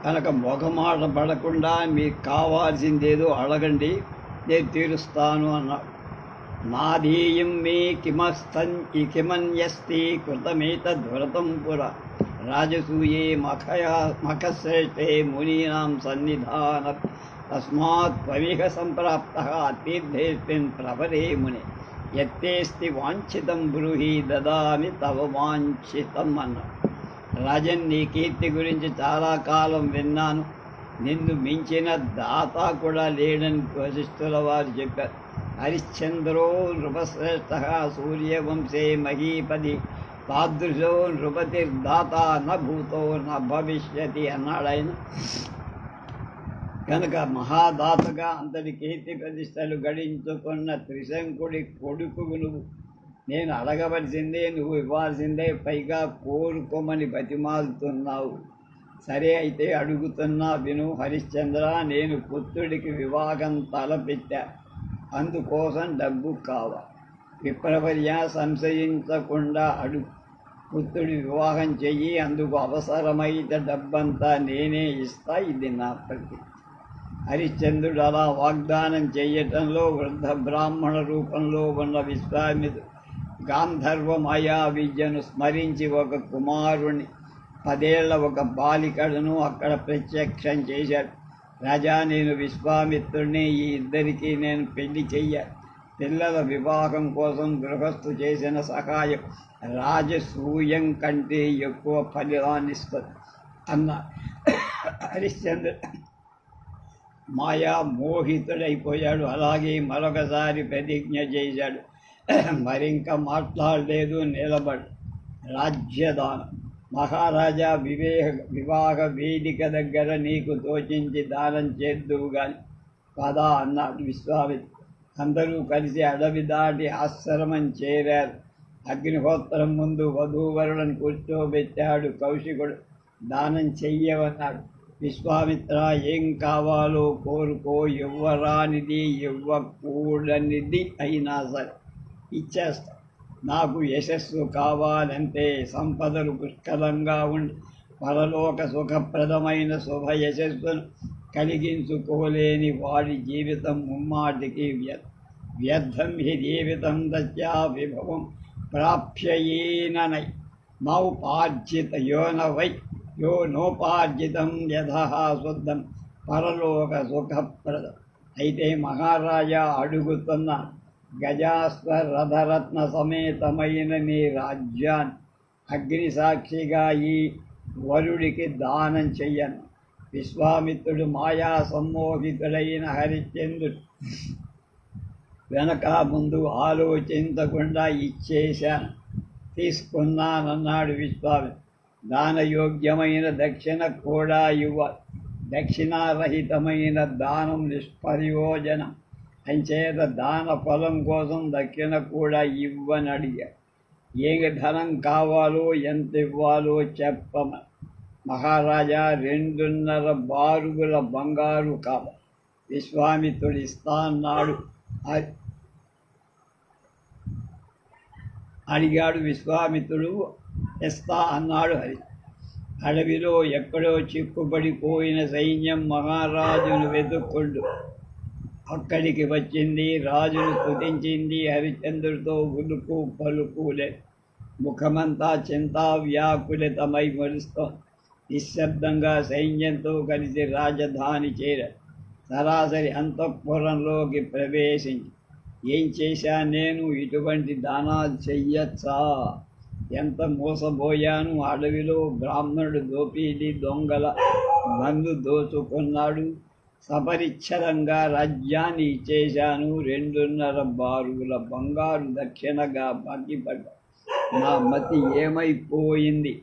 కనుక మొగమాట పడకుండా మీకు కావాల్సిందేదో అడగండి, నేను తీరుస్తాను అన్నాడు. నాదీయం మే కిమన్యస్తి కృతమేతద్వ్రతం పుర రాజసూయే మఖశ్రేష్ఠే మునీనాం సన్నిధాన తస్మాత్ త్వమిహ సంప్రాప్త తీర్థేస్మిన్ ప్రవరే మునే యత్తేస్తి వాంఛితం బ్రూహి దదామి తవ వాంఛితం అన్నాడు. రాజన్, నీ కీర్తి గురించి చాలా కాలం విన్నాను. నిన్ను మించిన దాత కూడా లేడని వశిష్ఠుల వారు చెప్పారు. హరిశ్చంద్రో నృపశ్రేష్ఠ సూర్యవంశే మహీపతి తాదృశో నృపతిర్దాత న భూతో న భవిష్యతి అన్నాడు ఆయన. కనుక మహాదాతగా అంతటి కీర్తి ప్రతిష్టలు గడించుకున్న త్రిశంకుడి కొడుకు నువ్వు. నేను అడగవలసిందే, నువ్వు ఇవ్వాల్సిందే, పైగా కోరుకోమని బతిమాలుతున్నావు. సరే అయితే అడుగుతున్నా విను హరిశ్చంద్ర. నేను పుత్రుడికి వివాహం తలపెట్టా, అందుకోసం డబ్బు కావాలి. విప్రవర్య సంశయించకుండా అడుగు. పుత్రుడి వివాహం చెయ్యి, అందుకు అవసరమైతే డబ్బంతా నేనే ఇస్తా, ఇది నా ప్రతిజ్ఞ. హరిశ్చంద్రుడు అలా వాగ్దానం చెయ్యటంలో వృద్ధ బ్రాహ్మణ రూపంలో ఉన్న విశ్వామిత్రుడు గాంధర్వ మాయా విద్యను స్మరించి ఒక కుమారుని 10 ఏళ్ల ఒక బాలికలను అక్కడ ప్రత్యక్షం చేశాడు. రాజా, నేను విశ్వామిత్రుడిని, ఈ ఇద్దరికీ నేను పెళ్లి చెయ్యాలి. పిల్లల వివాహం కోసం గృహస్థు చేసిన సహాయం రాజసూయం కంటే ఎక్కువ ఫలితాన్నిస్తుంది అన్న హరిశ్చంద్రుడు మాయా మోహితుడైపోయాడు. అలాగే మరొకసారి ప్రతిజ్ఞ చేశాడు. మరింక మాట్లాడలేదు, నిలబడు. రాజ్యదానం. మహారాజా, వివాహ వేదిక దగ్గర నీకు తోచించి దానం చేద్దువు గాని పదా అన్నాడు విశ్వామిత్రుడు. అందరూ కలిసి అడవి దాటి ఆశ్రమం చేరారు. అగ్నిహోత్రం ముందు వధూవరులను కూర్చోబెట్టాడు కౌశికుడు. దానం చెయ్యవన్నాడు. విశ్వామిత్ర, ఏం కావాలో కోరుకో, ఇవ్వరానిది ఇవ్వకూడనిది అయినా సరే ఇచ్చేస్తా. నాకు యశస్సు కావాలంటే సంపదలు పుష్కలంగా ఉండి పరలోక సుఖప్రదమైన శుభ యశస్సును కలిగించుకోలేని వాడి జీవితం ముమ్మాటికి వ్యర్థం. హి జీవితం దత్యా విభవం ప్రాప్యయేననై నౌపార్జిత యోనవై యో నోపార్జితం యథః శుద్ధం పరలోక సుఖప్రదం. అయితే మహారాజా, అడుగుతున్న గజాస్వ రథరత్న సమేతమైన నీ రాజ్యాన్ని అగ్నిసాక్షిగా ఈ వరుడికి దానం చెయ్యను. విశ్వామిత్రుడు మాయా సమ్మోహితుడైన హరిశ్చంద్రుడు వెనక ముందు ఆలోచించకుండా ఇచ్చేశాను, తీసుకున్నానన్నాడు విశ్వామిత్రుడు. దానయోగ్యమైన దక్షిణ కూడా ఇవ్వాలి. దక్షిణారహితమైన దానం నిష్ప్రయోజనం. అంచేత దాన ఫలం కోసం దక్షిణ కూడా ఇవ్వని అడిగాడు. ఏ ధనం కావాలో, ఎంత ఇవ్వాలో చెప్పమని. మహారాజా, 2.5 బారుగుల బంగారు కావాలి. విశ్వామిత్రుడు ఇస్తా అన్నాడు. అడిగాడు విశ్వామిత్రుడు. ఇస్తా అన్నాడు హరి. అడవిలో ఎక్కడో చిక్కుపడిపోయిన సైన్యం మహారాజును వెతుక్కుంటూ అక్కడికి వచ్చింది. రాజును స్తుతించింది. హరిశ్చంద్రుడితో ఉలుకు పలుకులే. ముఖమంతా చింతా వ్యాకులితమై మరుస్తోంది. నిశ్శబ్దంగా సైన్యంతో కలిసి రాజధాని చేరారు. సరాసరి అంతఃపురంలోకి ప్రవేశించి, ఏం చేశా నేను? ఇటువంటి దానాలు చెయ్యచ్చా? ఎంత మోసపోయాను! అడవిలో బ్రాహ్మణుడు దోపిడీ దొంగల మందు దోచుకున్నాడు. సపరిచ్ఛరంగా రాజ్యాన్ని ఇచ్చేశాను. 2.5 బారుగుల బంగారు దక్షిణగా బాకీపడ్డా. నా మతి ఏమైపోయింది?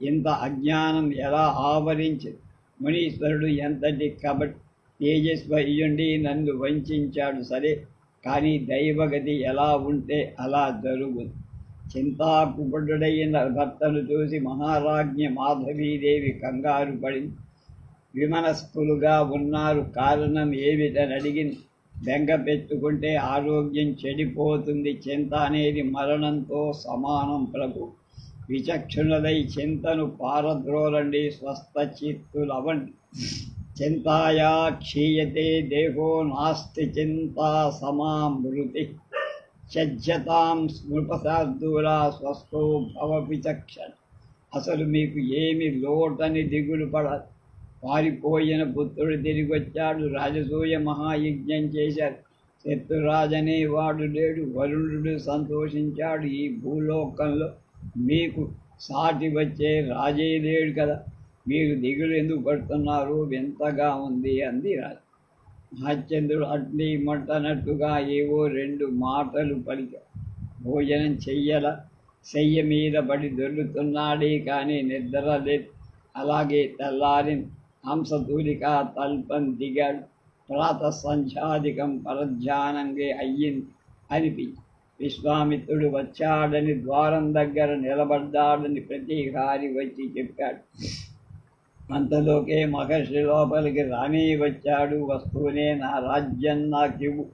ఇంత అజ్ఞానం ఎలా ఆవరించింది? మునీశ్వరుడు ఎంతటి తేజస్వయుండి నన్ను వంచాడు. సరే, కానీ దైవగతి ఎలా ఉంటే అలా జరుగుతుంది. చింతాకుపడుడైన భర్తను చూసి మహారాజ్ఞి మాధవీదేవి కంగారు పడింది. విమనస్కులుగా ఉన్నారు, కారణం ఏమిటని అడిగింది. బెంగ పెట్టుకుంటే ఆరోగ్యం చెడిపోతుంది. చింత అనేది మరణంతో సమానం ప్రభు. విచక్షణులై చింతను పారద్రోలండి, స్వస్థ చిత్తులవండి. చింతాయా క్షీయతే దేహో నాస్తి చింతా సమామృతి, చజ్యతాం స్మృపశార్దూలా స్వస్థో భవ విచక్షణ. అసలు మీకు ఏమి లోటని దిగులు పడాలి. పారిపోయిన పుత్రుడు తిరిగి వచ్చాడు, రాజసూయ మహాయజ్ఞం చేశారు, శత్రురాజనే వాడు లేడు, వరుణుడు సంతోషించాడు. ఈ భూలోకంలో మీకు సాటి వచ్చే రాజే లేడు కదా, మీరు దిగులు ఎందుకు పడుతున్నారు, వింతగా ఉంది అంది రాజు. మహశ్చంద్రుడు అట్లీ మొట్టనట్టుగా ఏవో 2 మాటలు పలికాడు. భోజనం చెయ్యల, శయ్య మీద పడి దొర్లుతున్నాడే కానీ నిద్ర లేదు. అలాగే తెల్లారిన హంసతూలిక తల్పం దిగాడు. ప్రాత సంధ్యాధికం పరధ్యానంగా అయ్యింది అనిపించి విశ్వామిత్రుడు వచ్చాడని, ద్వారం దగ్గర నిలబడ్డాడని ప్రతిహారి వచ్చి చెప్పాడు. అంతలోకే మహర్షి లోపలికి రాని వచ్చాడు. వస్తూనే నా రాజ్యం నాకివ్వు,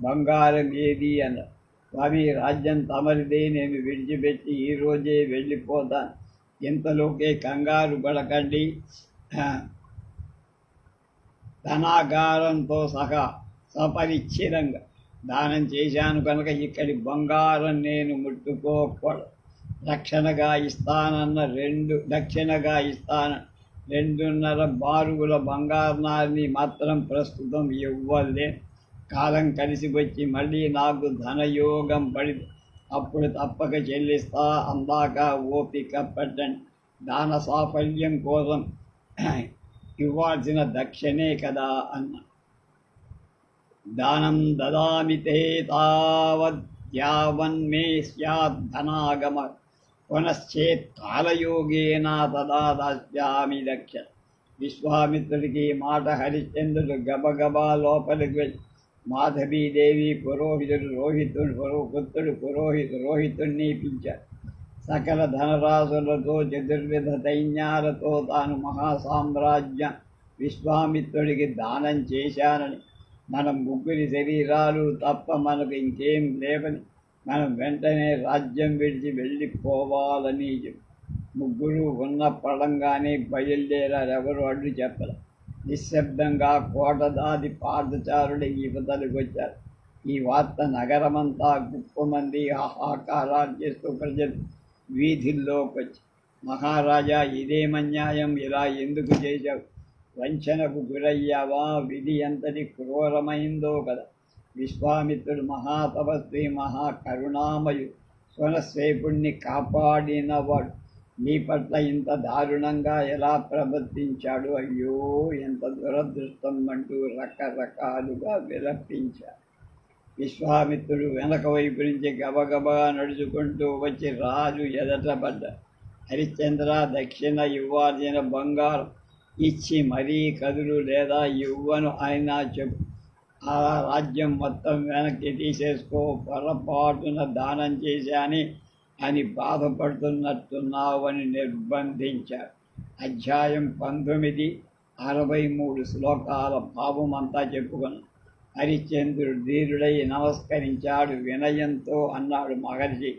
బంగారం ఏది అన్నాడు. స్వామి, రాజ్యం తమరిదే, నేను విడిచిపెట్టి ఈరోజే వెళ్ళిపోతాను. ఇంతలోకే కంగారు పడకండి, ధనాగారంతో సహా సపరిచ్ఛిన్నంగా దానం చేశాను కనుక ఇక్కడి బంగారం నేను ముట్టుకోకూడదు. దక్షిణగా ఇస్తాను 2.5 బారుగుల బంగారాన్ని మాత్రం ప్రస్తుతం ఇవ్వలే. కాలం కలిసి వచ్చి మళ్ళీ నాకు ధనయోగం పడింది, అప్పుడు తప్పక చెల్లిస్తా. అందాక ఓపిక పట్టండి. దాన సాఫల్యం కోసం ఇవ్వాల్సిన దక్షిణే కదా అన్న. దానం దదామి తే తావద్యావన్మే స్యాద్ ధనాగమ, పునశ్చేత్ కాలయోగేన తదా దాస్యామి దక్షిణ. విశ్వామిత్రుడికి మాట హరిశ్చంద్రుడు గబగబా లోపలికి వెళ్ళి మాధవీదేవి పురోహితుడిని పిలిచాడు. సకల ధనరాశులతో 4 సైన్యాలతో తాను మహాసామ్రాజ్యం విశ్వామిత్రుడికి దానం చేశానని, మనం 3 శరీరాలు తప్ప మనకు ఇంకేం లేవని, మనం వెంటనే రాజ్యం విడిచి వెళ్ళిపోవాలని చెప్పి 3 ఉన్న పడంగానే బయలుదేరారు. ఎవరు అడ్డు చెప్పరు. నిశ్శబ్దంగా కోట దాది పాదచారుడు యువతలకు వచ్చారు. ఈ వార్త నగరమంతా గుప్పమంది హాహాకారాలు చేస్తూ ప్రజలు వీధుల్లోకి వచ్చి, మహారాజా, ఇదేమన్యాయం, ఇలా ఎందుకు చేశావు, వంచనకు గురయ్యావా, విధి ఎంతటి క్రూరమైందో కదా. విశ్వామిత్రుడు మహాతపస్వి, మహాకరుణామయుడు, స్వనస్వేపుణ్ణి కాపాడినవాడు నీ పట్ల ఇంత దారుణంగా ఎలా ప్రవర్తించాడు, అయ్యో ఎంత దురదృష్టం అంటూ రకరకాలుగా విలపించాడు. విశ్వామిత్రుడు వెనక వైపు నుంచి గబగబా నడుచుకుంటూ వచ్చి రాజు ఎదట పడ్డాడు. హరిశ్చంద్ర, దక్షిణ ఇవ్వాల్సిన బంగారం ఇచ్చి మరీ కదులు, లేదా ఇవ్వను అయినా చెప్పు. ఆ రాజ్యం మొత్తం వెనక్కి తీసేసుకో, పొరపాటున దానం చేశాని అని బాధపడుతున్నట్టున్నావని నిర్బంధించాడు. అధ్యాయం 19, 63 శ్లోకాల భావమంతా చెప్పుకున్నాం. హరిశ్చంద్రుడు ధీరుడై నమస్కరించాడు. వినయంతో అన్నాడు, మహర్షి,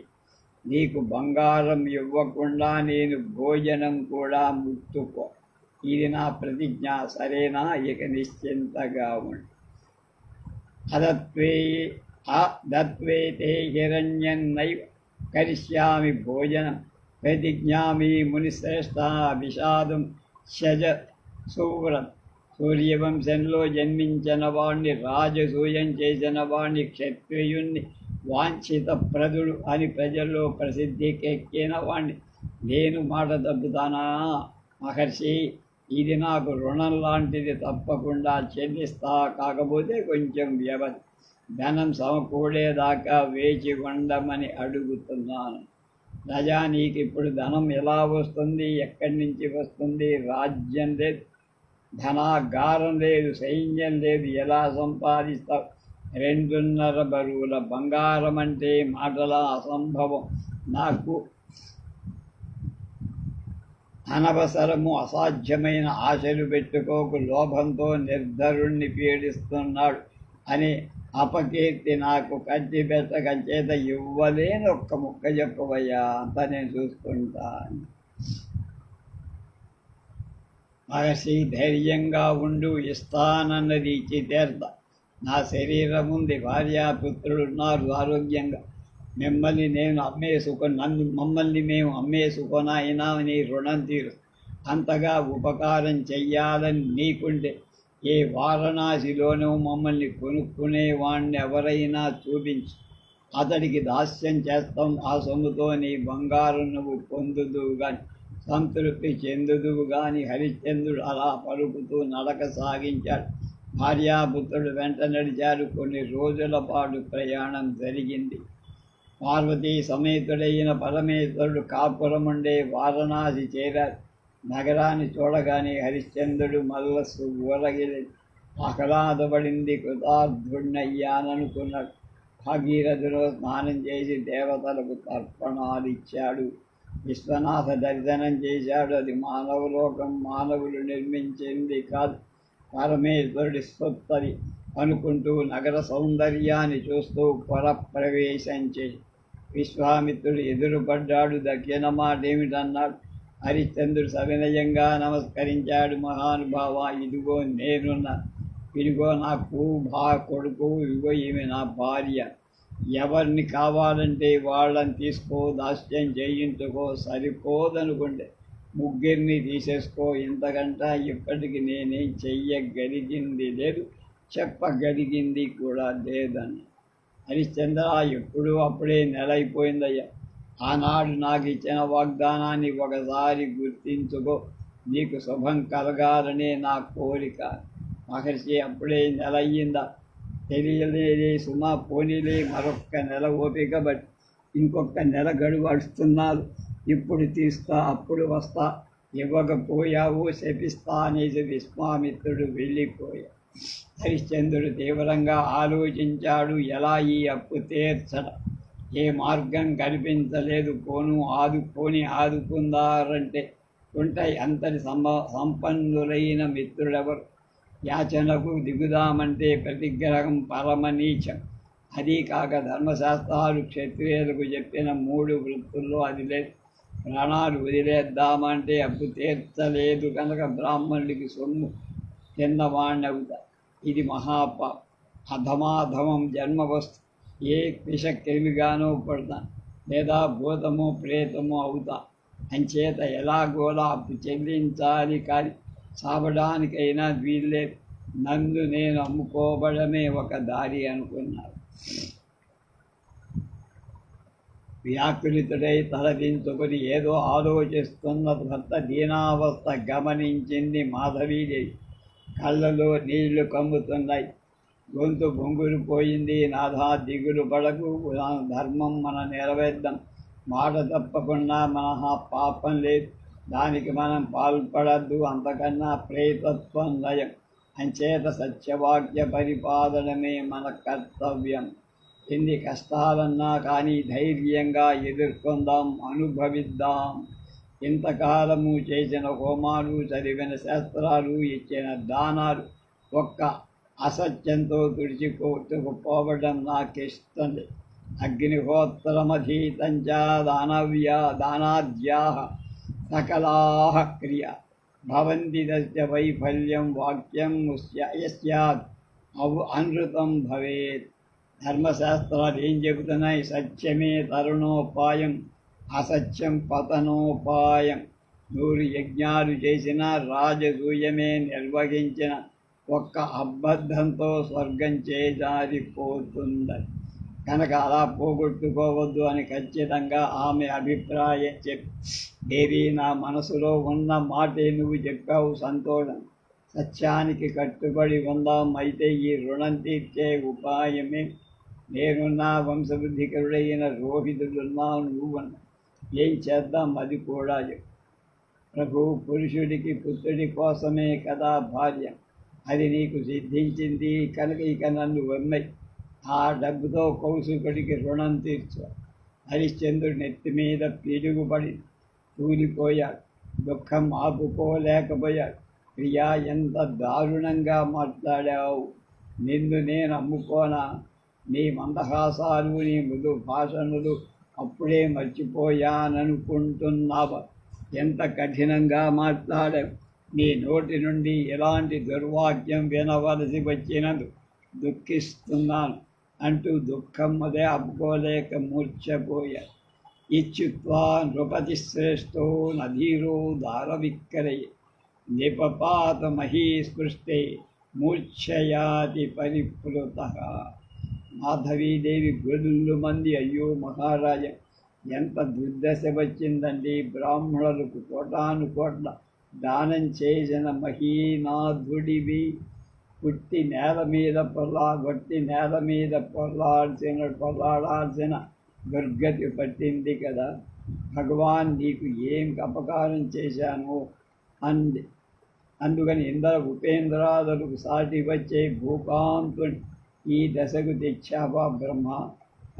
నీకు బంగారం ఇవ్వకుండా నేను భోజనం కూడా ముట్టుకో. ఇది నా ప్రతిజ్ఞ, సరేనా? ఇక నిశ్చింతగా ఉండు. దత్వేతే హిరణ్యన్నైవ కరిష్యామి భోజనం, ప్రతిజ్ఞామి మునిశ్రేష్ఠ విషాదం శజ సూవ్రత్. సూర్యవంశంలో జన్మించిన వాణ్ణి, రాజసూయం చేసిన వాణ్ణి, క్షత్రియుణ్ణి, వాంఛిత ప్రదుడు అని ప్రజల్లో ప్రసిద్ధికెక్కిన వాణ్ణి నేను మాట తప్పుతానా? మహర్షి, ఇది నాకు రుణం లాంటిది, తప్పకుండా చెల్లిస్తా. కాకపోతే కొంచెం వ్యవధి, ధనం సమకూడేదాకా వేచి ఉండమని అడుగుతున్నాను. రాజా, నీకు ఇప్పుడు ధనం ఎలా వస్తుంది, ఎక్కడి నుంచి వస్తుంది? రాజ్యం లేదు, ధనాగారం లేదు, సైన్యం లేదు, ఎలా సంపాదిస్తావు? 2.5 బరువుల బంగారం అంటే మాటల అసంభవం. నాకు అనవసరము అసాధ్యమైన ఆశలు పెట్టుకోకు, లోభంతో నిర్ధరుణ్ణి పీడిస్తున్నాడు అని అపకీర్తి నాకు కట్టి పెట్టక చేత ఇవ్వలేని ఒక్క ముక్క చెప్పవయ్యా, అంతా నేను చూసుకుంటాను. మహర్షి ధైర్యంగా ఉండు, ఇస్తానన్నది ఇచ్చి తీర్తా. నా శరీరం ఉంది, భార్యాపుత్రులున్నారు ఆరోగ్యంగా. మమ్మల్ని మేము అమ్మేసుకొనైనా నీ రుణం తీరు. అంతగా ఉపకారం చెయ్యాలని నీకుంటే ఏ వారణాసిలోనూ మమ్మల్ని కొనుక్కునేవాణ్ణి ఎవరైనా చూపించు. అతడికి దాస్యం చేస్తాం. ఆ సొమ్ముతో నీ బంగారు నువ్వు పొందుదువు గాని సంతృప్తి చెందుదువు గాని. హరిశ్చంద్రుడు అలా పలుకుతూ నడక సాగించాడు. భార్యాపుత్రుడు వెంట నడిచారు. కొన్ని రోజుల పాటు ప్రయాణం జరిగింది. పార్వతీ సమేతుడైన పరమేశ్వరుడు కాపురముండే వారణాసి చేరారు. నగరాన్ని చూడగానే హరిశ్చంద్రుడు మల్లస్సు ఊరగిలి ఆహ్లాదపడింది. కృతార్థుణ్ణయ్యాననుకున్నాడు. భాగీరథులో స్నానం చేసి దేవతలకు తర్పణాలు ఇచ్చాడు. విశ్వనాథ దర్శనం చేశాడు. అది మానవలోకం, మానవులు నిర్మించింది కాదు, పరమేశ్వరుడి స్వత్తది అనుకుంటూ నగర సౌందర్యాన్ని చూస్తూ పురప్రవేశం చేసి విశ్వామిత్రుడు ఎదురుపడ్డాడు. దక్షిణ మాట ఏమిటన్నాడు. హరిశ్చంద్రుడు సవినయంగా నమస్కరించాడు. మహానుభావ, ఇదిగో నేనున్నా, ఇదిగో నా కొడుకు, ఇదిగో ఈమె నా భార్య. ఎవరిని కావాలంటే వాళ్ళని తీసుకో, దాస్యం చేయించుకో. సరిపోదనుకుంటే ముగ్గురిని తీసేసుకో. ఇంతకంటే ఇప్పటికి నేనేం చెయ్యగలిగింది లేదు, చెప్పగలిగింది కూడా లేదని. హరిశ్చంద్ర, ఎప్పుడూ అప్పుడే నెల అయిపోయిందయ్యా. ఆనాడు నాకు ఇచ్చిన వాగ్దానాన్ని ఒకసారి గుర్తించుకో. నీకు శుభం కలగాలనే నా కోరిక. మహర్షి, అప్పుడే నెల అయ్యిందా? తెలియలేదే సుమా. పోనీలే, మరొక్క నెల ఓపిక బట్టి ఇంకొక నెల గడువు అడుస్తున్నారు. ఇప్పుడు తీస్తా, అప్పుడు వస్తా. ఇవ్వకపోయావు శపిస్తా అనేసి విశ్వామిత్రుడు వెళ్ళిపోయాడు. హరిశ్చంద్రుడు తీవ్రంగా ఆలోచించాడు. ఎలా ఈ అప్పు తీర్చడం? ఏ మార్గం కనిపించలేదు. ఆదుకుందారంటే ఉంటాయి. అంతటి సంపన్నులైన మిత్రుడెవరు? యాచనకు దిగుదామంటే ప్రతిగ్రహం పరమనీచం. అదీ కాక ధర్మశాస్త్రాలు క్షత్రియులకు చెప్పిన 3 వృత్తుల్లో అది లేదు. ప్రాణాలు వదిలేద్దామంటే అప్పు తీర్చలేదు కనుక బ్రాహ్మణుడికి సొమ్ము తిన్నవాణ్ణవుతా. ఇది అధమాధమం జన్మవస్తు. ఏ విషక్రిమిగానో పడతాను, లేదా భూతమో ప్రేతమో అవుతా. అంచేత ఎలాగోలా అప్పు చెల్లించాలి, కానీ చావడానికైనా వీల్లేదు. నన్ను నేను అమ్ముకోవడమే ఒక దారి అనుకున్నాడు. వ్యాకులితుడై తలదించుకుని ఏదో ఆలోచిస్తున్న భర్త దీనావస్థ గమనించింది మాధవీదేవి. కళ్ళలో నీళ్లు కమ్ముతున్నాయి, గొంతు బొంగురుపోయింది. నాథా, దిగులు పడకు, ధర్మం మనం నెరవేద్దాం. మాట తప్పకుండా మన పాపం లేదు, దానికి మనం పాల్పడద్దు. అంతకన్నా ప్రేతత్వం నయం. అంచేత సత్యవాక్య పరిపాలనమే మన కర్తవ్యం. ఎన్ని కష్టాలన్నా కానీ ధైర్యంగా ఎదుర్కొందాం, అనుభవిద్దాం. ఇంతకాలము చేసిన హోమాలు, చదివిన శాస్త్రాలు, ఇచ్చిన దానాలు ఒక్క అసత్యంతో తుడిచిపోవడం నాకిష్టం. అగ్నిహోత్రమధీతంచ దానాద్యాః సకలాః క్రియా భవంతి తస్య వైఫల్యం వాక్యం యస్యాత్ అనృతం భవేత్. ధర్మశాస్త్రాలు ఏం చెబుతున్నాయి? సత్యమే తరుణోపాయం, అసత్యం పతనోపాయం. 100 యజ్ఞాలు చేసిన, రాజసూయమే నిర్వహించిన ఒక్క అబద్ధంతో స్వర్గం చేజారిపోతుందని. కనుక అలా పోగొట్టుకోవద్దు అని ఖచ్చితంగా ఆమె అభిప్రాయం చెప్పి, దేవి, నా మనసులో ఉన్న మాటే నువ్వు చెప్పావు, సంతోషం. సత్యానికి కట్టుబడి ఉందాం. అయితే ఈ రుణం తీర్చే ఉపాయమే. నేనున్నా, వంశవృద్ధికరుడైన రోహితుడున్నావు, నువ్వన్నా. ఏం చేద్దాం అది కూడా చెప్పు. ప్రభు, పురుషుడికి పుత్రుడి కోసమే కదా భార్య. అది నీకు సిద్ధించింది కనుక ఇక నన్ను వమ్మై ఆ డబ్బుతో కౌశికుడికి రుణం తీర్చు. హరిశ్చంద్రుడి నెత్తి మీద పిడుగుపడి కూలిపోయాడు. దుఃఖం ఆపుకోలేకపోయాడు. ప్రియా, ఎంత దారుణంగా మాట్లాడావు. నిన్ను నేను అమ్ముకోనా? నీ మందహాసాలు, నీ మృదు భాషణులు అప్పుడే మర్చిపోయాననుకుంటున్నావా? ఎంత కఠినంగా మాట్లాడావు! నీ నోటి నుండి ఎలాంటి దుర్వాక్యం వినవలసి వచ్చినందు దుఃఖిస్తున్నాను అంటూ దుఃఖం అదే ఆపుకోలేక మూర్ఛపోయాడు. ఇచ్చుత్వా నృపతి శ్రేష్టో నధీరో దారవిక్కరయే నిపపాత మహీస్పృష్టే మూర్ఛయాతి పరిప్లుత. మాధవీదేవి గొల్లు మంది, అయ్యో మహారాజ, ఎంత దుర్దశ వచ్చిందండి! బ్రాహ్మణులకు కోటాను కోట్ల దానం చేసిన మహీనాథుడివి పుట్టి నేల మీద పొల్లాడాల్సిన దుర్గతి పట్టింది కదా. భగవాన్ నీకు ఏం అపకారం చేశాను అంది. అందుకని ఇంద్ర ఉపేంద్రాదులకు సాటి వచ్చే భూకాంతుని ఈ దశకు తెచ్చావా బ్రహ్మ?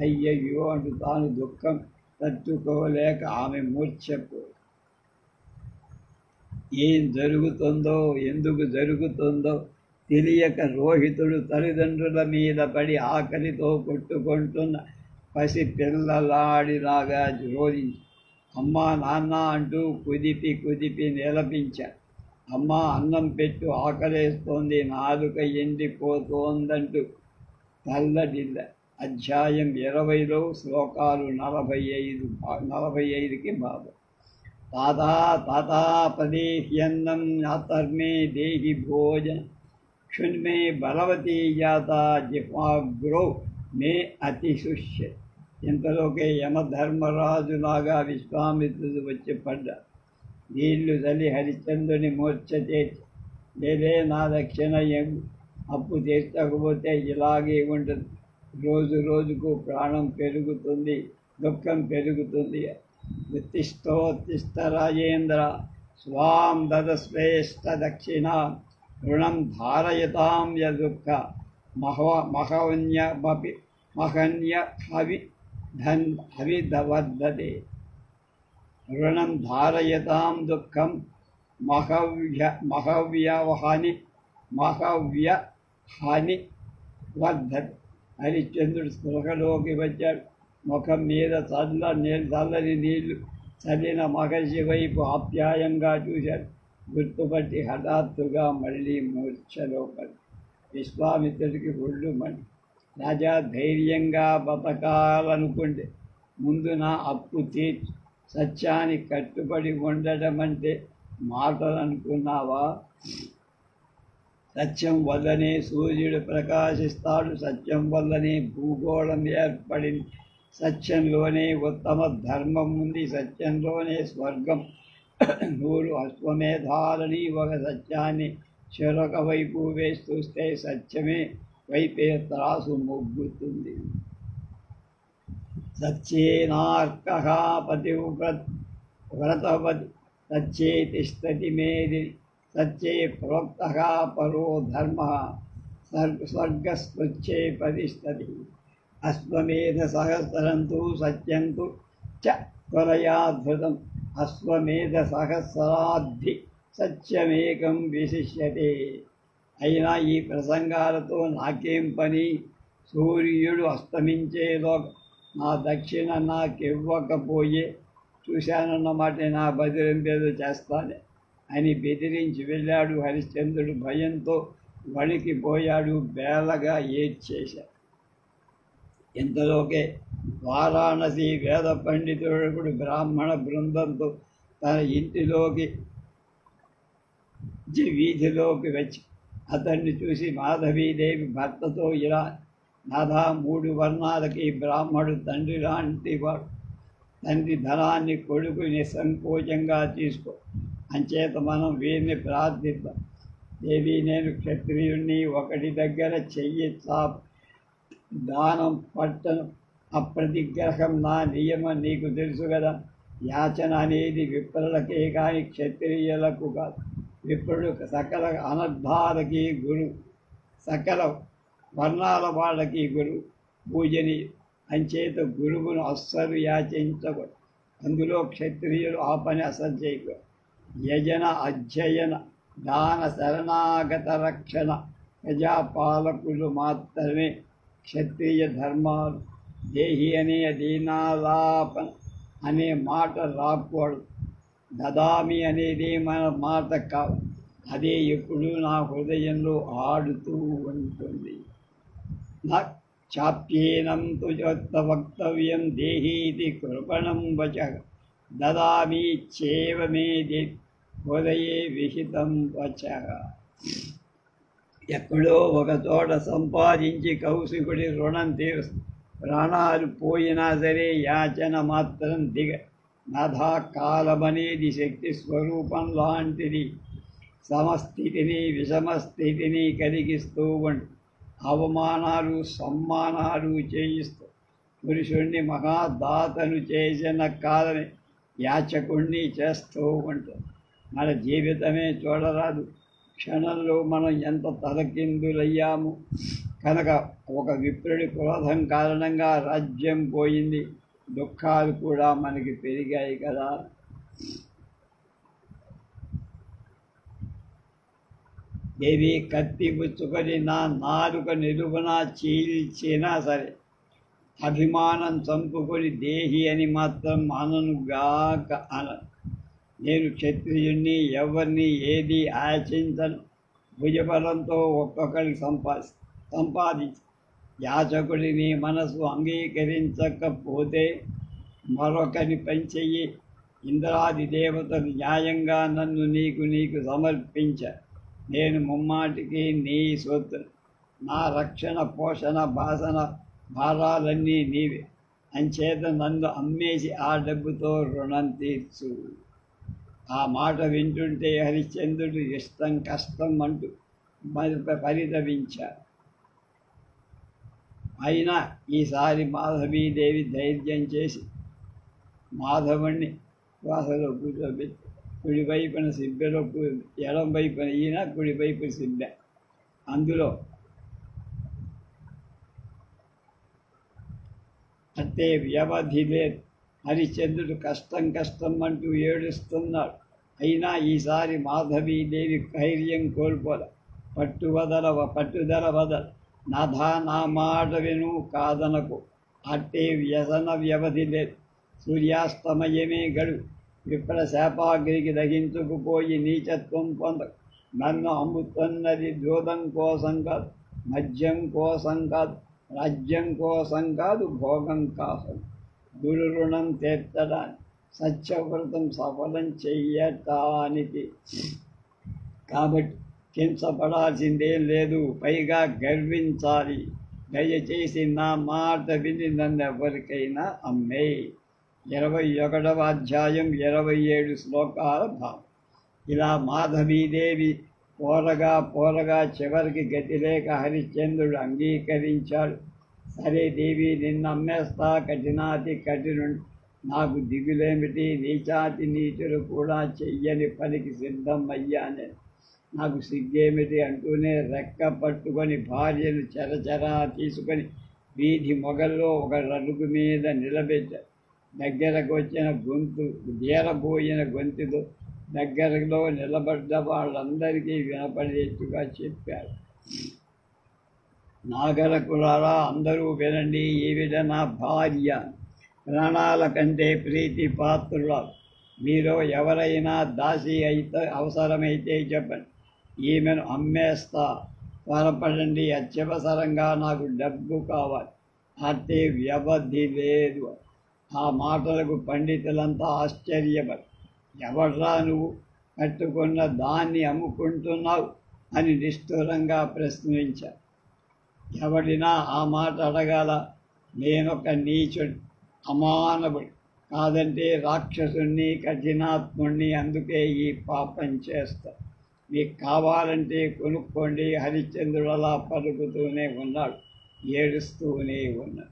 అయ్యయ్యో అంటూ తాను దుఃఖం తట్టుకోలేక ఆమె మూర్ఛకు. ఏం జరుగుతుందో, ఎందుకు జరుగుతుందో తెలియక రోహితుడు తల్లిదండ్రుల మీద పడి ఆకలితో కొట్టుకుంటున్న పసి పిల్లలాడిలాగా రోధించి అమ్మా నాన్న అంటూ కుదిపి నిలపించాడు. అమ్మా అన్నం పెట్టు, ఆకలేస్తోంది, నాలుక ఎండిపోతోందంటూ తల్లడిల్ల. అధ్యాయం 20లో శ్లోకాలు 45కి బాబు. తాతా పదేహ్యన్నం యాతర్మే దేహి భోజన క్షున్మే బలవతీ జాత జిహ్వాగ్రో మే అతిశుష్య. ఇంతలోకే యమధర్మరాజులాగా విశ్వామిత్రుడు వచ్చి పడ్డా. నీళ్లు చలి హరిశ్చంద్రుని మూర్ఛ చేసి, లేదే నా దక్షిణ అప్పు తీర్చకపోతే ఇలాగే ఉంటుంది, రోజు రోజుకు ప్రాణం పెరుగుతుంది, దుఃఖం పెరుగుతుంది. ఉత్తిష్టోత్తిష్ట రాజేంద్ర స్వాం దదశ్రేష్ఠ దక్షిణ రుణం ధారయతాం యదుఃఖ మహన్య హవిధవర్ధతే. రుణం ధారయతాం దుఃఖం మహవ్యహాని వర్ధతి. హరిశ్చంద్రుడు స్పృహలోకి వచ్చాడు. ముఖం మీద చల్లని నీళ్లు చల్లిన మహర్షి వైపు ఆప్యాయంగా చూశాడు. గుర్తుపట్టి హఠాత్తుగా మళ్ళీ మూర్ఛలో పడి విశ్వామిత్రుడికి ఒళ్ళు మండి, రాజా, ధైర్యంగా బతకాలనుకుంటే ముందు నా అప్పు తీర్చి సత్యానికి కట్టుబడి ఉండటం అంటే మాటలు అనుకున్నావా? సత్యం వల్లనే సూర్యుడు ప్రకాశిస్తాడు, సత్యం వల్లనే భూగోళం ఏర్పడింది, సత్యంలోనే ఉత్తమ ధర్మం ఉంది, సత్యంలోనే స్వర్గం. 100 అశ్వమేధాలని ఒక సత్యాన్ని చెరొక వైపు వేసి చూస్తే సత్యమే వైపే త్రాసు మొగ్గుతుంది. సత్యేనార్కః పతివ్రతవతి సత్యే తిష్టతి మేది సత్యే ప్రోక్తః పరో ధర్మః స్వర్గస్వచ్ఛే ప్రతిష్టతి. అశ్వమేధ సహస్రంతు సత్యంతు చ త్వరయా ధృతం అశ్వమేధ సహస్రాద్ధి సత్యమేకం విశిష్యతే. అయినా ఈ ప్రసంగాలతో నాకేం పని? సూర్యుడు అస్తమించేలో నా దక్షిణ నాకివ్వకపోయే చూశానన్నమాట, నా బదిలింపేదో చేస్తానే అని బెదిరించి వెళ్ళాడు. హరిశ్చంద్రుడు భయంతో వణికిపోయాడు, బేలగా ఏడ్చేశాడు. ఇంతలోకే వారాణసి వేద పండితుడు బ్రాహ్మణ బృందంతో తన ఇంటిలోకి వీధిలోకి వచ్చి అతన్ని చూసి మాధవీదేవి భర్తతో ఇలా, నాథా, 3 వర్ణాలకి బ్రాహ్మడు తండ్రి లాంటి వాడు. తండ్రి ధనాన్ని కొడుకు నిస్సంకోచంగా తీసుకో, అంచేత మనం వీరిని ప్రార్థిద్దాం. దేవి, నేను క్షత్రియుణ్ణి, ఒకటి దగ్గర చెయ్యి చాపు దానం పట్టను, అప్రతిగ్రహం నా నియమం నీకు తెలుసు కదా. యాచన అనేది విప్రులకే కానీ క్షత్రియులకు కాదు. విప్రుడు సకల అనర్థాలకి గురు, సకల వర్ణాల వాళ్ళకి గురువు పూజని. అంచేత గురువును అస్సలు యాచించకూడదు. అందులో క్షత్రియులు ఆ పని అసలు చేయకూడదు. యజన, అధ్యయన, దాన, శరణాగత రక్షణ ప్రజాపాలకులు మాత్రమే క్షత్రియ ధర్మాలు దేహి అనే దీనాలాపన అనే మాట రాకూడదు. దదామి అనేది మన మాట కాదు, అదే ఎప్పుడు నా హృదయంలో ఆడుతూ ఉంటుంది. నా చాప్యేనం తు వక్తవ్యం దేహీతి కృపణం వచ దదామి చేవ మే హృదయే విహితం వచ. ఎక్కడో ఒక చోట సంపాదించి కౌశికుడి రుణం తీరుస్తుంది. ప్రాణాలు పోయినా సరే యాచన మాత్రం నాథా కాలమనేది శక్తి స్వరూపం లాంటిది. సమస్థితిని విషమస్థితిని కలిగిస్తూ ఉండి అవమానాలు సమ్మానాలు చేయిస్తూ పురుషుణ్ణి మహాదాతను చేసిన కాలని యాచకుణ్ణి చేస్తూ ఉంటుంది. మన జీవితమే చూడరాదు, క్షణంలో మనం ఎంత తలకిందులయ్యాము. కనుక ఒక విప్రుడి క్రోధం కారణంగా రాజ్యం పోయింది, దుఃఖాలు కూడా మనకి పెరిగాయి కదా. దేవి కత్తి పుచ్చుకొని నా నాలుక నిలువునా చీల్చినా సరే అభిమానం చంపుకొని దేహి అని మాత్రం అననుగాక అన. నేను క్షత్రియుణ్ణి, ఎవరిని ఏది ఆశించను. భుజబలంతో ఒక్కొక్కరికి సంపాదించి యాచకుడిని మనసు అంగీకరించకపోతే మరొకని పనిచెయ్యి. ఇంద్రాది దేవతలు న్యాయంగా నన్ను నీకు సమర్పించ. నేను ముమ్మాటికి నీ సొత్తు. నా రక్షణ పోషణ భాషణ భారాలన్నీ నీవే. అంచేత నన్ను అమ్మేసి ఆ డబ్బుతో రుణం తీర్చు. ఆ మాట వింటుంటే హరిశ్చంద్రుడు ఇష్టం కష్టం అంటూ పరితపించాడు. అయినా ఈసారి మాధవీదేవి ధైర్యం చేసి మాధవుణ్ణి శ్వాసలో కూర్చోబెట్టి కుడివైపున సిబ్బెలో ఎడం వైపున ఈయన, కుడివైపు సిబ్బె. అందులో అంటే వ్యవధి లేదు. హరిశ్చంద్రుడు కష్టం అంటూ ఏడుస్తున్నాడు. అయినా ఈసారి మాధవీదేవి ధైర్యం కోల్పోలే. పట్టుదల వదల. నాథా నా మాట విను, కాదనకు. అట్టే వ్యసన వ్యవధి లేదు. సూర్యాస్తమయమే గడు. విప్ర శాపాగ్రికి దహించుకుపోయి నీచత్వం పొంద. నన్ను అమ్ముతున్నది జూదం కోసం కాదు, మద్యం కోసం కాదు, రాజ్యం కోసం కాదు, భోగం కోసం. గురు రుణం తీర్చడానికి, సత్యవ్రతం సఫలం చెయ్యటానికి. కాబట్టి కించపడాల్సిందేం లేదు, పైగా గర్వించాలి. దయచేసి నా మాట విని నన్ను ఎవరికైనా అమ్మే. 21వ అధ్యాయం 27 శ్లోకాల భావం. ఇలా మాధవీదేవి పోరగా చివరికి గతి లేక హరిశ్చంద్రుడు అంగీకరించాడు. సరే దేవి, నిన్ను అమ్మేస్తా, కఠినాతి కఠినుడు. నాకు దిగులేమిటి, నీచాతి నీచులు కూడా చెయ్యని పనికి సిద్ధం అయ్యానే. నాకు సిగ్గేమిటి అంటూనే రెక్క పట్టుకొని భార్యను చెరచెరా తీసుకొని వీధి మొగల్లో ఒక అడుగు మీద నిలబెట్టాడు. దగ్గరకు వచ్చిన దేరబోయిన గొంతుతో దగ్గరలో నిలబడ్డ వాళ్ళందరికీ వినపడేట్టుగా చెప్పాడు. నాగరకులారా, అందరూ వినండి. ఈవిడ నా భార్య, ప్రాణాల కంటే ప్రీతి పాత్రుల. మీలో ఎవరైనా దాసి అయితే అవసరమైతే చెప్పండి, ఈమెను అమ్మేస్తా. త్వరపడండి, అత్యవసరంగా నాకు డబ్బు కావాలి. అట్టే వ్యవధి లేదు. ఆ మాటలకు పండితులంతా ఆశ్చర్యపడి, ఎవడ్రా నువ్వు, కట్టుకున్న దాన్ని అమ్ముకుంటున్నావు అని నిష్ఠూరంగా ప్రశ్నించారు. ఎవడినా ఆ మాట అడగాల? నేనొక నీచుడు, అమానవుడు, కాదంటే రాక్షసుణ్ణి, కఠినాత్ముణ్ణి. అందుకే ఈ పాపం చేస్తా. మీకు కావాలంటే కొనుక్కోండి. హరిశ్చంద్రుడు అలా పలుకుతూనే ఉన్నాడు, ఏడుస్తూనే ఉన్నాడు.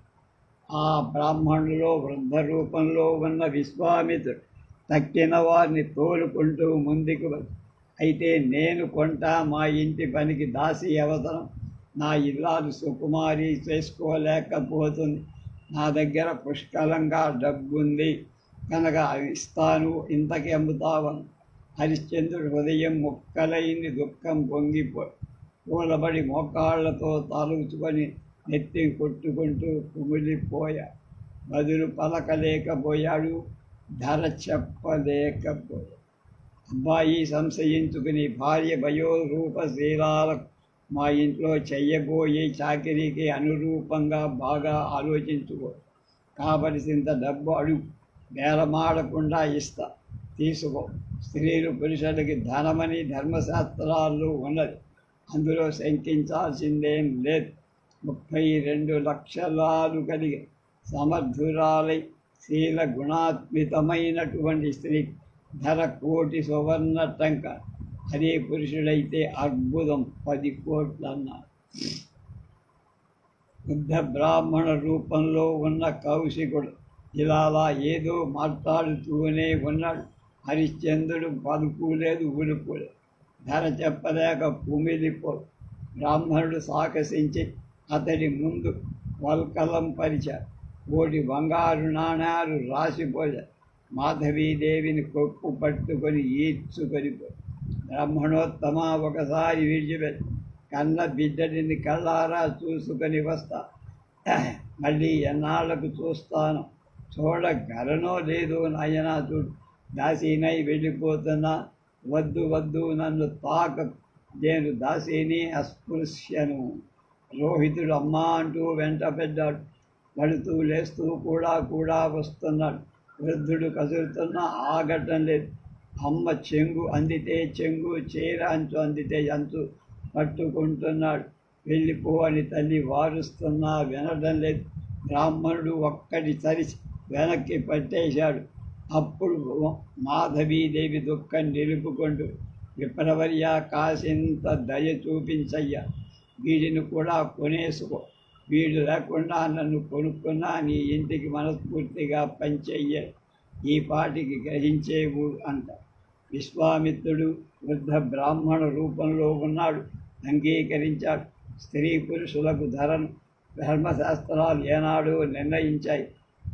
ఆ బ్రాహ్మణులో వృద్ధ రూపంలో ఉన్న విశ్వామిత్రుడు తక్కిన వారిని తోలుకుంటూ ముందుకు అయితే నేను కొంటా, మా ఇంటి పనికి దాసి అవసరం. నా ఇల్లాలు సుకుమారి చేసుకోలేకపోతుంది. నా దగ్గర పుష్కలంగా డబ్బుంది కనుక ఇస్తాను, ఇంతకి అమ్ముతావని. హరిశ్చంద్రుడు హృదయం ముక్కలైంది, దుఃఖం పొంగిపోయి కూలబడి మోకాళ్లతో తాలుచుకొని నెత్తి కొట్టుకుంటూ కుమిలిపోయా. బదులు పలకలేకపోయాడు, ధర చెప్పలేకపోయాడు. అబ్బాయి సంశయించుకుని భార్య భయోరూపశీలాలకు మా ఇంట్లో చెయ్యబోయే చాకిరీకి అనురూపంగా బాగా ఆలోచించుకో. కావలసినంత డబ్బు అడుగు, బేరమాడకుండా ఇస్తా, తీసుకో. స్త్రీలు పురుషులకి ధనమని ధర్మశాస్త్రాల్లో ఉన్నది, అందులో శంకించాల్సిందేం లేదు. 32 లక్షలాలు కలిగి సమర్థురాలై శీల గుణాత్మితమైనటువంటి స్త్రీ ధర 1,00,00,000 సువర్ణ టంక. అదే పురుషుడైతే అద్భుతం 10 కోట్లు అన్నారు. బుద్ధ బ్రాహ్మణ రూపంలో ఉన్న కౌశికుడు ఇలా ఏదో మాట్లాడుతూనే ఉన్నాడు. హరిశ్చంద్రుడు పలుకులేదు, ఉలుపులేదు. ధర చెప్పలేక కుమిలిపోడు. బ్రాహ్మణుడు సాకసించి అతడి ముందు వల్కలం పరిచారు. 1 బంగారు నాణాలు రాసిపోయారు. మాధవీదేవిని కొప్పు పట్టుకొని ఈడ్చుకొనిపోయి, బ్రాహ్మణోత్తమ ఒకసారి విడిచిపెట్టి కన్న బిడ్డడిని కళ్ళారా చూసుకొని వస్తా. మళ్ళీ ఎన్నాళ్లకు చూస్తాను, చూడగలనో లేదో నాయనా చూడు. దాసీనై వెళ్ళిపోతున్నా, వద్దు వద్దు నన్ను తాక, నేను దాసీని అస్పృశ్యను. రోహితుడు అమ్మా అంటూ వెంట పెడ్డాడు. పడుతూ లేస్తూ కూడా వస్తున్నాడు. వృద్ధుడు కసురుతున్నా ఆగటం లేదు. అమ్మ చెంగు అందితే చెంగు, చీర అంచు అందితే అంచు పట్టుకుంటున్నాడు. వెళ్ళిపో అని తల్లి వారుస్తున్నా వినడం లేదు. బ్రాహ్మణుడు ఒక్కటి తరిచి వెనక్కి పట్టేశాడు. అప్పుడు మాధవీదేవి దుఃఖం నిలుపుకుంటూ, విప్రవర్య కాసింత దయ చూపించయ్యా, వీడిని కూడా కొనేసుకో. వీడు లేకుండా నన్ను కొనుక్కున్నా నీ ఇంటికి మనస్ఫూర్తిగా పనిచెయ్య, ఈ పాటికి గ్రహించేవు అంట. విశ్వామిత్రుడు వృద్ధ బ్రాహ్మణ రూపంలో ఉన్నాడు, అంగీకరించాడు. స్త్రీ పురుషులకు ధరను ధర్మశాస్త్రాలు ఏనాడో నిర్ణయించాయి.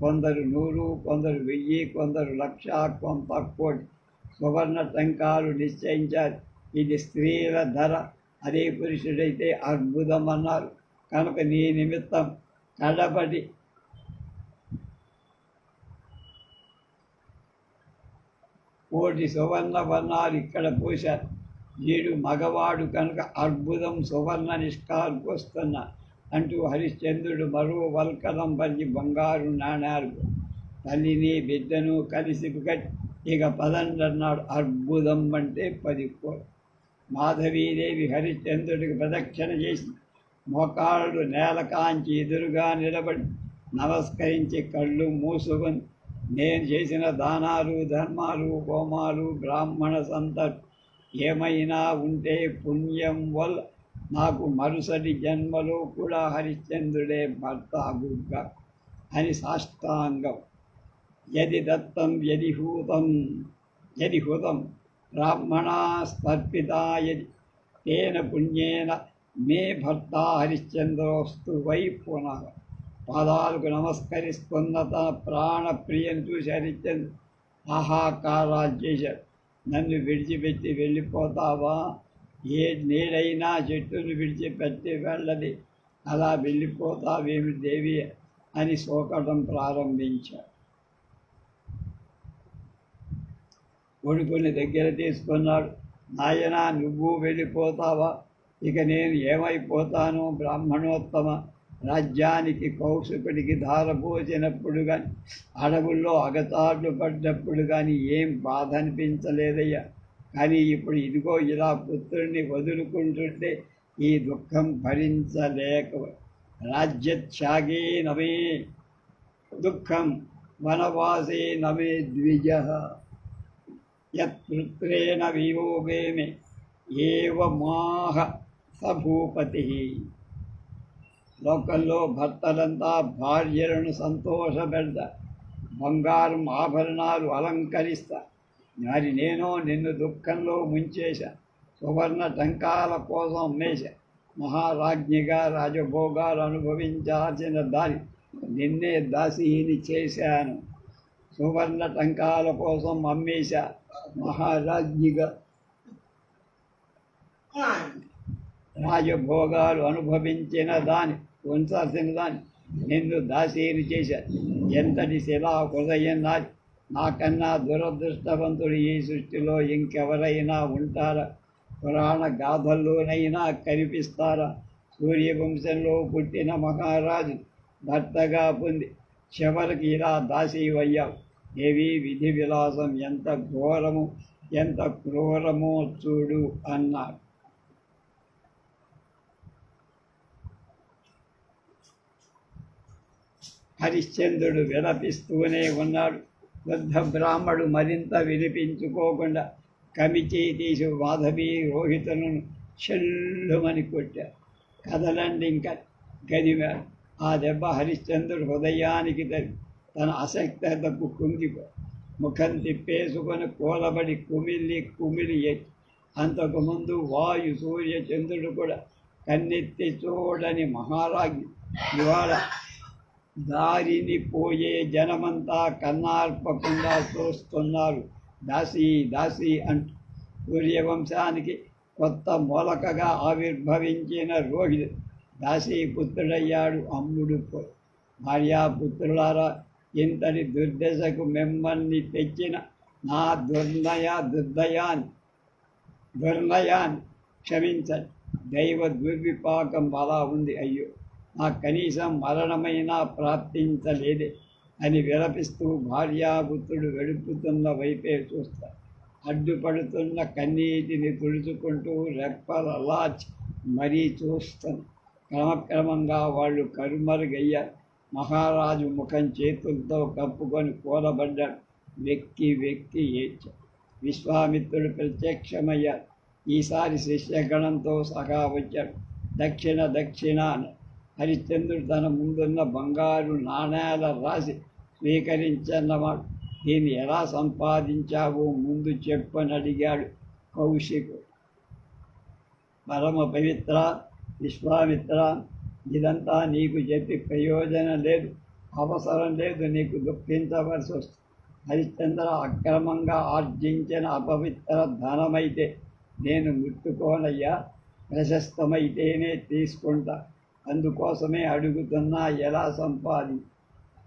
కొందరు 100, కొందరు 1000, కొందరు 1,00,000, కొంత 1,00,00,000 సువర్ణ టంకాలు నిశ్చయించారు. ఇది స్త్రీల ధర, అదే పురుషుడైతే అద్భుతం అన్నారు. కనుక నీ నిమిత్తం కడబడి 1,00,00,000 సువర్ణ వర్ణాలు ఇక్కడ పోశారు. వీడు మగవాడు కనుక అద్భుతం సువర్ణ నిష్కాల్కొస్తున్నా అంటూ హరిశ్చంద్రుడు మరో వల్కలం పరిచి బంగారు నాణాలు తల్లిని బిడ్డను కలిసి కట్టి ఇక పదండన్నాడు. అద్భుతం అంటే 10 కోట్లు. మాధవీదేవి హరిశ్చంద్రుడికి ప్రదక్షిణ చేసి మోకాళ్ళు నేల కాంచి ఎదురుగా నిలబడి నమస్కరించి కళ్ళు మూసుకొని, నేను చేసిన దానాలు, ధర్మాలు, హోమాలు, బ్రాహ్మణ సంతతి ఏమైనా ఉంటే పుణ్యం వల్ల నాకు మరుసటి జన్మలో కూడా హరిశ్చంద్రుడే భర్త అగుగా అని సాష్టాంగం. యది దత్తం యది హుతం బ్రాహ్మణాస్తర్పితా యది తేన పుణ్యేన మే భర్త హరిశ్చంద్రోస్తు వై పునః. పాదాలకు నమస్కరిస్తున్న తన ప్రాణప్రియను చూసి హరిశ్చంద్రుడు ఆహాకారాలు చేశాడు. నన్ను విడిచిపెట్టి వెళ్ళిపోతావా? ఏ నీడైనా చెట్టును విడిచిపెట్టి వెళ్ళది, అలా వెళ్ళిపోతావేమి దేవి అని సోకడం ప్రారంభించాడు. కొడుకుని దగ్గర తీసుకున్నాడు. నాయనా, నువ్వు వెళ్ళిపోతావా? ఇక నేను ఏమైపోతాను? బ్రాహ్మణోత్తమ రాజ్యానికి కౌశికుడికి ధారపోసినప్పుడు కానీ, అడవుల్లో అగచాట్లు పడ్డప్పుడు కానీ ఏం బాధ అనిపించలేదయ్యా. కానీ ఇప్పుడు ఇదిగో ఇలా పుత్రుడిని వదులుకుంటుంటే ఈ దుఃఖం భరించలేక, రాజ్యత్యాగే నమే దుఃఖం వనవాసే నమే ద్విజ యత్పుత్రేణ వియోగేమే ఏవ మాహ సభూపతి. లోకల్లో భర్తలంతా భార్యలను సంతోషపెడతారు, బంగారం ఆభరణాలు అలంకరిస్తా. మరి నేను నిన్ను దుఃఖంలో ముంచేశా, సువర్ణ టంకాల కోసం అమ్మేశా. మహారాజ్ఞిగా రాజభోగాలు అనుభవించాల్సిన దారి నిన్నే దాసీని చేశాను. సువర్ణ టంకాల కోసం అమ్మేశా, మహారాజ్ఞిగా రాజభోగాలు అనుభవించిన దాని ఉంచాల్సిన దాన్ని నిన్ను దాసీని చేశారు. ఎంతటి శిలా హృదయం నాది. నాకన్నా దురదృష్టవంతుడు ఈ సృష్టిలో ఇంకెవరైనా ఉంటారా? పురాణ గాథల్లోనైనా కనిపిస్తారా? సూర్యవంశంలో పుట్టిన మహారాజు భర్తగా పొంది చివరికి ఇలా దాసీవయ్యావు. దేవి విధి విలాసం ఎంత ఘోరము, ఎంత క్రూరమో చూడు అన్నారు. హరిశ్చంద్రుడు విలపిస్తూనే ఉన్నాడు. వృద్ధ బ్రాహ్మడు మరింత వినిపించుకోకుండా కమిచీ తీసి మాధవి రోహితులను చెల్లుమని కొట్టారు. కదలండి ఇంకా గదిమారు. ఆ దెబ్బ హరిశ్చంద్రుడు హృదయానికి తన అసక్తతకు కుంగిపో ముఖం తిప్పేసుకొని కూలబడి కుమిలి ఎక్కి అంతకుముందు వాయు సూర్య చంద్రుడు కూడా కన్నెత్తి చూడని మహారాజ్ఞి ఇవాళ దారిని పోయే జనమంతా కన్నార్పకుండా చూస్తున్నారు. దాసి దాసి అంటూ సూర్యవంశానికి కొత్త మూలకగా ఆవిర్భవించిన రోహితు దాసీపుత్రుడయ్యాడు. అమ్ముడు భార్యాపుత్రులారా, ఇంతటి దుర్దశకు మిమ్మల్ని తెచ్చిన నా దుర్నయాన్ని క్షమించండి. దైవ దుర్విపాకం అలా ఉంది. అయ్యో, నాకు కనీసం మరణమైనా ప్రాప్తించలేదే అని విలపిస్తూ భార్యాపుత్రుడు వెడుపుతున్న వైపే చూస్తారు. అడ్డుపడుతున్న కన్నీటిని తుడుచుకుంటూ రెప్పలలాచి మరీ చూస్తాను. క్రమక్రమంగా వాళ్ళు కరుమరుగయ్యారు. మహారాజు ముఖం చేతులతో కప్పుకొని కూలబడ్డాడు. వెక్కి ఏడ్చాడు. విశ్వామిత్రుడు ప్రత్యక్షమయ్యాడు. ఈసారి శిష్యగణంతో సహా వచ్చాడు. దక్షిణ హరిశ్చంద్రుడు తన ముందున్న బంగారు నాణేల రాశి స్వీకరించన్నమాట. దీన్ని ఎలా సంపాదించావో ముందు చెప్పని అడిగాడు కౌశికుడు. పరమ పవిత్ర విశ్వామిత్ర, ఇదంతా నీకు చెప్పి ప్రయోజనం లేదు, అవసరం లేదు. నీకు దుఃఖించవలసి వస్తుంది. హరిశ్చంద్ర, అక్రమంగా ఆర్జించిన అపవిత్ర ధనమైతే నేను ముట్టుకోనయ్యా. ప్రశస్తమైతేనే తీసుకుంటా. అందుకోసమే అడుగుతున్నా, ఎలా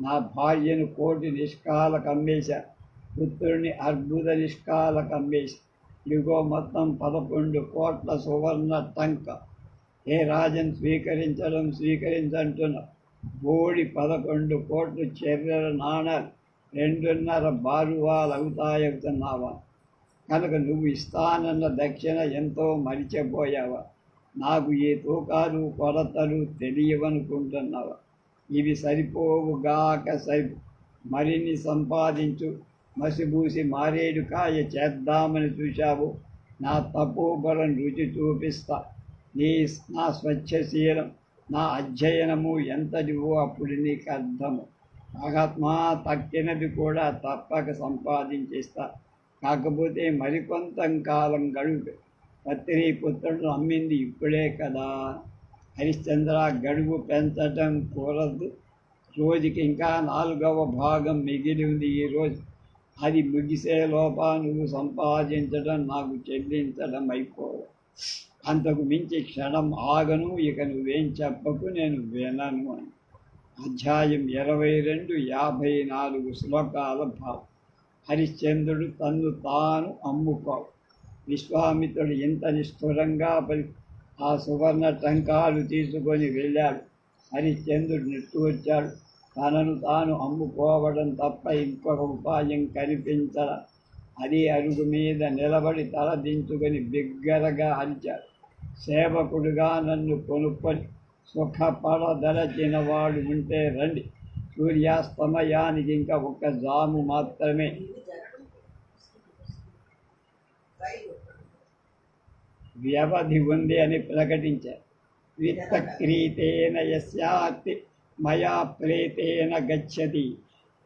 నా భార్యను కోటి నిష్కాలకు అమ్మేశా, పుత్రుడిని అర్బుద నిష్కాలకు అమ్మేశా. ఇదిగో మొత్తం 11 కోట్ల సువర్ణ టంక. ఏ రాజన్ స్వీకరించంటున్నా. బోడి 11 కోట్లు చర్యల నాణాలు 2.5 బారువాలు అవుతాయవుతున్నావా? కనుక నువ్వు ఇస్తానన్న దక్షిణ ఎంతో మరిచిపోయావా? నాకు ఏ తూకాలు కొలతలు తెలియవనుకుంటున్నావా? ఇవి సరిపోవుగాక మరిన్ని సంపాదించు. మసిబూసి మారేడు కాయ చేద్దామని చూశావు. నా తపోబలం రుచి చూపిస్తా. నా స్వచ్ఛశీలం, నా అధ్యయనము ఎంతటివో అప్పుడు నీకు అర్థము. మహాత్మా, తక్కినది కూడా తప్పక సంపాదించేస్తా. కాకపోతే మరికొంత కాలం గడువు. పత్రిపుత్రుడు అమ్మింది ఇప్పుడే కదా. హరిశ్చంద్ర, గడువు పెంచటం కూరదు. రోజుకి ఇంకా 4వ భాగం మిగిలి ఉంది. ఈరోజు అది ముగిసే లోపా నువ్వు సంపాదించడం నాకు చెల్లించడం అయిపోవు. అంతకు మించి క్షణం ఆగను. ఇక నువ్వేం చెప్పకు, నేను వినను అని. అధ్యాయం 22, 54 శ్లోకాల భావం. హరిశ్చంద్రుడు తన్ను తాను అమ్ముకోవు. విశ్వామిత్రుడు ఇంత నిష్ఠురంగా ఆ సువర్ణ టంకాలు తీసుకొని వెళ్ళాడు. హరిశ్చంద్రుడు నిట్టూర్చాడు. తనను తాను అమ్ముకోవడం తప్ప ఇంకొక ఉపాయం కనిపించల. అది అరుగు మీద నిలబడి తలదించుకొని బిగ్గరగా అరిచాడు. సేవకుడుగా నన్ను కొనుక్కొని సుఖపడదలచిన వాడు ఉంటే రండి. సూర్యాస్తమయానికి ఇంకా 1 జాము మాత్రమే. వ్యవధి ఉంది అని ప్రకటించారు. విత్తక్రీతేన యస్యాతి మయా ప్రేతేన గచ్చతి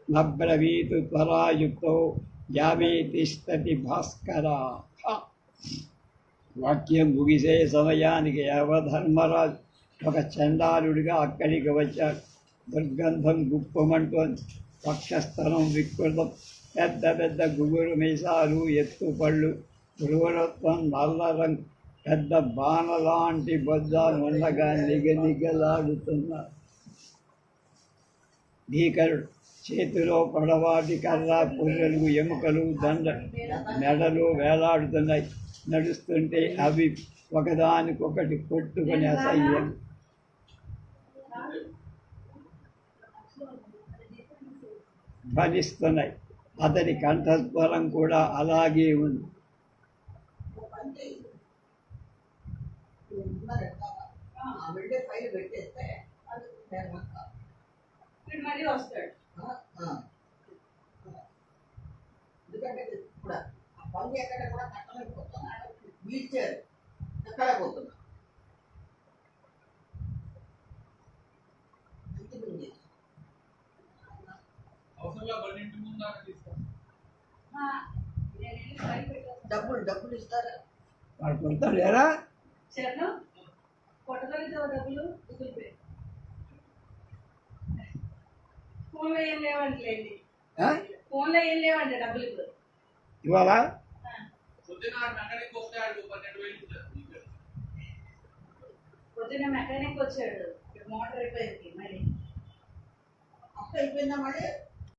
నబ్రవీతు త్వరాయుక్తో యామే తిష్టతి భాస్కర. వాక్యం ముగిసే సమయానికి యవధర్మరాజు ఒక చండాలుడిగా అక్కడికి వచ్చాడు. దుర్గంధం గుప్పమంటోంది. పక్షస్థలం వికృతం. పెద్ద పెద్ద గుగురు మీసాలు, ఎత్తుపళ్ళు, క్రూరత్వం, నల్ల రంగు పెద్ద బాణ లాంటి బొజ్జ ఉండగా నిగనిగలాడుతున్న భీకరుడు. చేతిలో పొడవాటి కర్ర, పుర్రెలు, ఎముకలు, దండ మెడలు వేలాడుతున్నాయి. నడుస్తుంటే అవి ఒకదానికొకటి కొట్టుకుని అసహ్యం ధ్వనిస్తున్నాయి. అతని కంఠస్వరం కూడా అలాగే ఉంది. మళ్ళీ వస్తాడు. ఎందుకంటే ఇప్పుడు ఆ పని ఎక్కడ కూడా కట్టలేకపోతున్నాడు. Wheel chair ఎక్కలేకపోతున్నా. డబ్బులు ఇస్తారా? వాడు కొడతాడు ఎలా కొట్టగలిగితే డబ్బులు గూగుల్ పే ఫోన్లో ఏం లేవండి. ఫోన్లో ఏం లేవండి డబ్బులు ఇప్పుడు ఇవాళ పొద్దున్న మెకానిక్ వచ్చాడు మోటార్ రిపేర్కి. మళ్ళీ అక్క అయిపోయిందా? మళ్ళీ